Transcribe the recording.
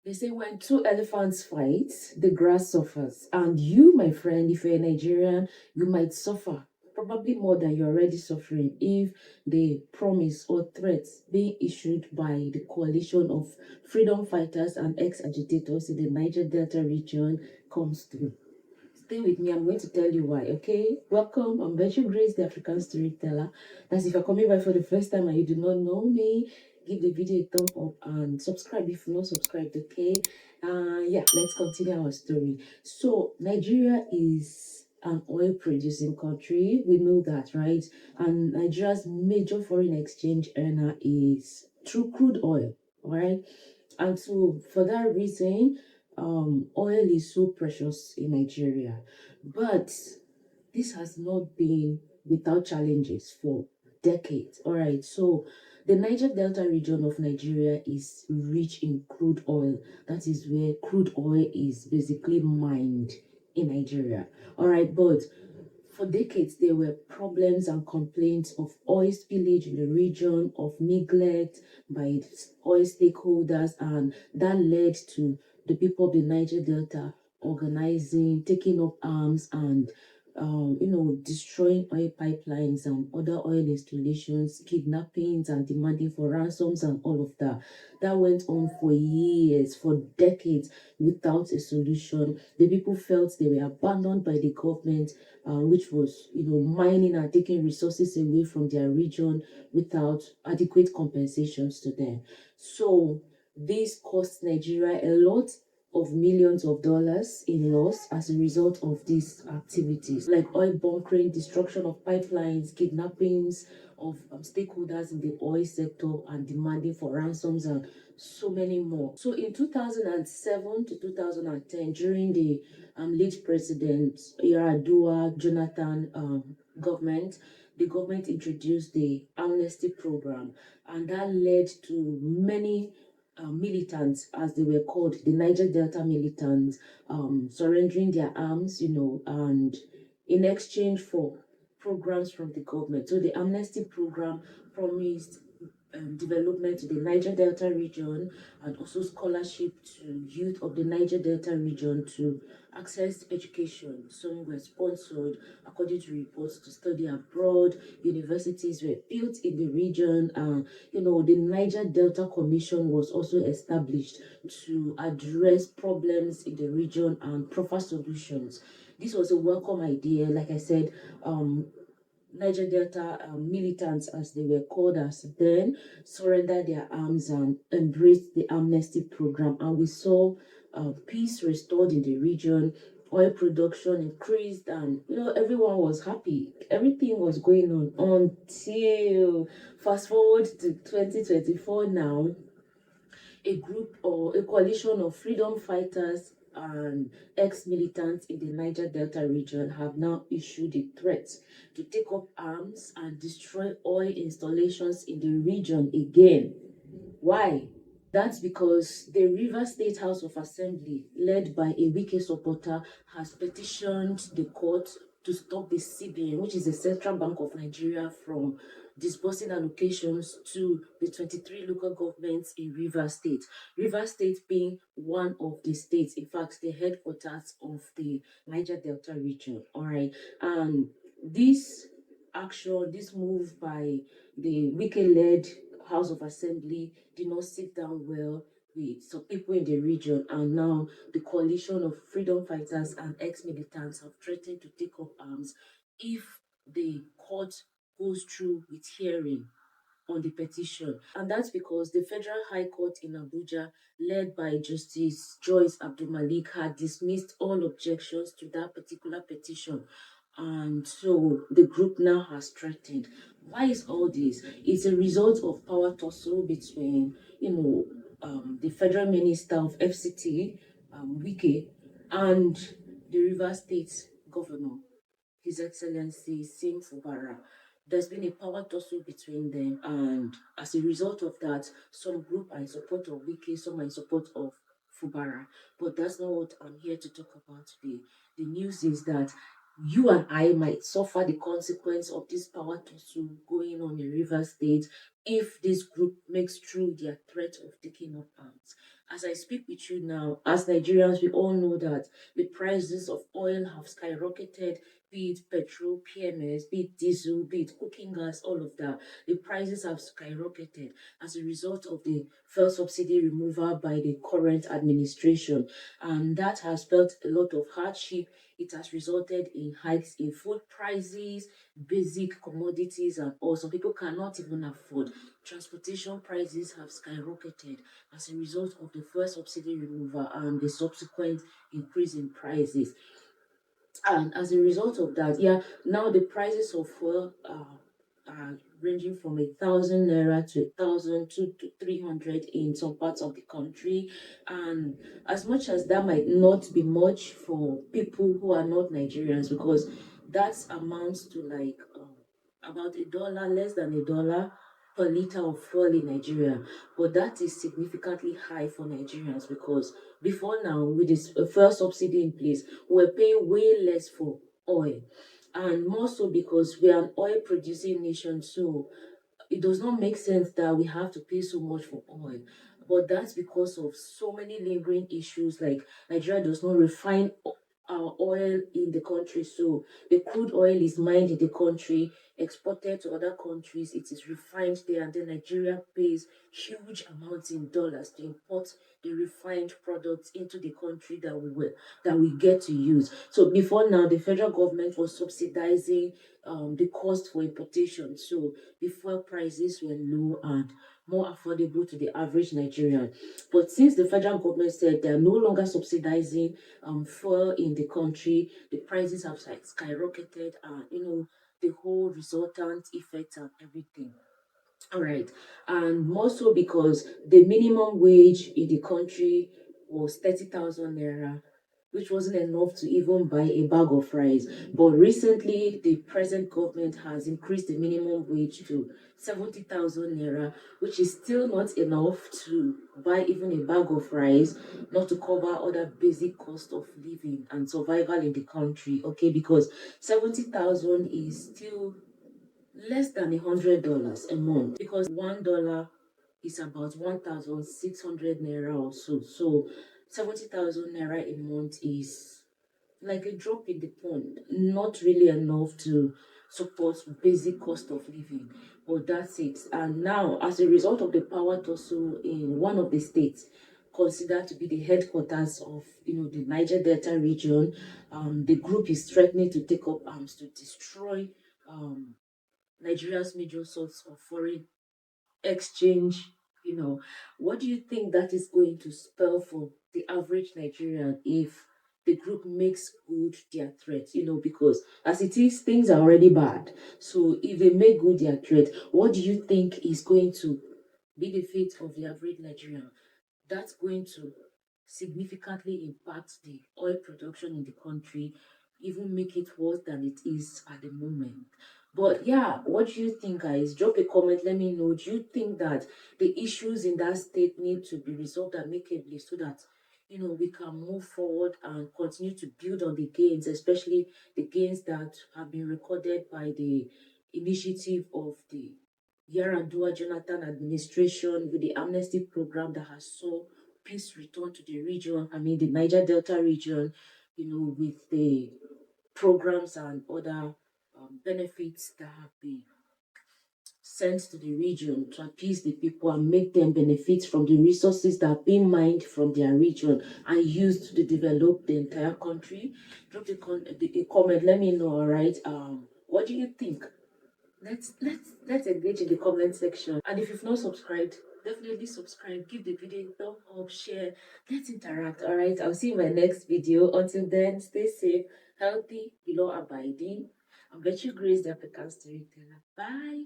They say when two elephants fight, the grass suffers. And you, my friend, if you're a Nigerian, you might suffer, probably more than you're already suffering, if the promise or threats being issued by the coalition of freedom fighters and ex-agitators in the Niger Delta region comes through. Stay with me, I'm going to tell you why, okay? Welcome, I'm Virtue Grace, the African storyteller. That's if you're coming by for the first time and you do not know me, give the video a thumb up and subscribe if you're not subscribed, okay? Yeah, let's continue our story. So, Nigeria is an oil producing country. We know that, right? And Nigeria's major foreign exchange earner is through crude oil, all right? And so, for that reason, oil is so precious in Nigeria. But this has not been without challenges for decades. All right, so the Niger Delta region of Nigeria is rich in crude oil. That is where crude oil is basically mined in Nigeria. All right, but for decades, there were problems and complaints of oil spillage in the region, of neglect by oil stakeholders, and that led to the people of the Niger Delta organizing, taking up arms, and destroying oil pipelines and other oil installations, kidnappings and demanding for ransoms and all of that. That went on for years, for decades, without a solution. The people felt they were abandoned by the government, which was, mining and taking resources away from their region without adequate compensations to them. So this cost Nigeria a lot of millions of dollars in loss as a result of these activities, like oil bunkering, destruction of pipelines, kidnappings of stakeholders in the oil sector, and demanding for ransoms and so many more. So in 2007 to 2010, during the late President Yaradua Jonathan government, the government introduced the Amnesty program, and that led to many militants, as they were called, the Niger Delta militants, surrendering their arms, and in exchange for programs from the government. So the Amnesty program promised development to the Niger Delta region and also scholarship to youth of the Niger Delta region to access education. Some were sponsored, according to reports, to study abroad. Universities were built in the region. The Niger Delta Commission was also established to address problems in the region and proffer solutions. This was a welcome idea. Like I said, Niger Delta militants, as they were called as then, surrendered their arms and embraced the amnesty program. And we saw peace restored in the region, oil production increased, and everyone was happy. Everything was going on until fast forward to 2024 now. A group or a coalition of freedom fighters and ex-militants in the Niger Delta region have now issued a threat to take up arms and destroy oil installations in the region again. Why? That's because the Rivers State House of Assembly, led by a Wike supporter, has petitioned the court to stop the CBN, which is the Central Bank of Nigeria, from disbursing allocations to the 23 local governments in Rivers State. Rivers State being one of the states, in fact, the headquarters of the Niger Delta region. All right. And this action, this move by the Wike-led House of Assembly did not sit down well with some people in the region, and now the coalition of freedom fighters and ex-militants have threatened to take up arms if the court goes through with hearing on the petition. And that's because the Federal High Court in Abuja, led by Justice Joyce Abdul Malik, had dismissed all objections to that particular petition. And so the group now has threatened. Why is all this? It's a result of power tussle between, the Federal Minister of FCT, Wike, and the River State Governor, His Excellency Sim Fubara. There's been a power tussle between them, and as a result of that, some group are in support of Wike, some are in support of Fubara. But that's not what I'm here to talk about today. The news is that you and I might suffer the consequence of this power tussle going on in River State if this group makes true their threat of taking up arms. As I speak with you now, as Nigerians, we all know that the prices of oil have skyrocketed, be it petrol, PMS, be it diesel, be it cooking gas, all of that. The prices have skyrocketed as a result of the fuel subsidy removal by the current administration. And that has felt a lot of hardship. It has resulted in hikes in food prices, basic commodities, and also people cannot even afford. Transportation prices have skyrocketed as a result of the first subsidy removal and the subsequent increase in prices. And as a result of that, yeah, now the prices of fuel are ranging from 1,000 naira to 1,000 to 300 in some parts of the country. And as much as that might not be much for people who are not Nigerians, because that amounts to like about $1, less than $1 per liter of fuel in Nigeria. But that is significantly high for Nigerians because before now, with this first subsidy in place, we were paying way less for oil. And more so because we are an oil producing nation, so it does not make sense that we have to pay so much for oil. But that's because of so many lingering issues, like Nigeria does not refine our oil in the country. So the crude oil is mined in the country, exported to other countries, it is refined there, and then Nigeria pays huge amounts in dollars to import the refined products into the country that we get to use. So before now, the federal government was subsidizing the cost for importation. So the fuel prices were low and more affordable to the average Nigerian. But since the federal government said they are no longer subsidizing fuel in the country, the prices have like skyrocketed, and the whole resultant effects and everything. All right. And more so because the minimum wage in the country was 30,000 naira, which wasn't enough to even buy a bag of rice. But recently, the present government has increased the minimum wage to 70,000 naira, which is still not enough to buy even a bag of rice, not to cover other basic cost of living and survival in the country. Okay, because 70,000 is still less than $100 a month because $1 is about 1,600 naira or so. So 70,000 naira a month is like a drop in the pond, not really enough to support basic cost of living. But that's it. And now, as a result of the power tussle in one of the states considered to be the headquarters of the Niger Delta region, the group is threatening to take up arms to destroy um, Nigeria's major source of foreign exchange. What do you think that is going to spell for the average Nigerian if the group makes good their threat? Because as it is, things are already bad. So if they make good their threat, what do you think is going to be the fate of the average Nigerian? That's going to significantly impact the oil production in the country, even make it worse than it is at the moment. But yeah, what do you think, guys? Drop a comment, let me know. Do you think that the issues in that state need to be resolved amicably so that we can move forward and continue to build on the gains, especially the gains that have been recorded by the initiative of the Yaradua Jonathan administration with the Amnesty program that has saw peace return to the region, I mean the Niger Delta region, with the programs and other benefits that have been sent to the region to appease the people and make them benefit from the resources that are being mined from their region and used to develop the entire country. Drop a comment, let me know, all right? What do you think? Let's engage in the comment section. And if you've not subscribed, definitely subscribe. Give the video a thumb up, share. Let's interact. All right. I'll see you in my next video. Until then, stay safe, healthy, law abiding. I'm Virtue Grace, the African storyteller. Bye.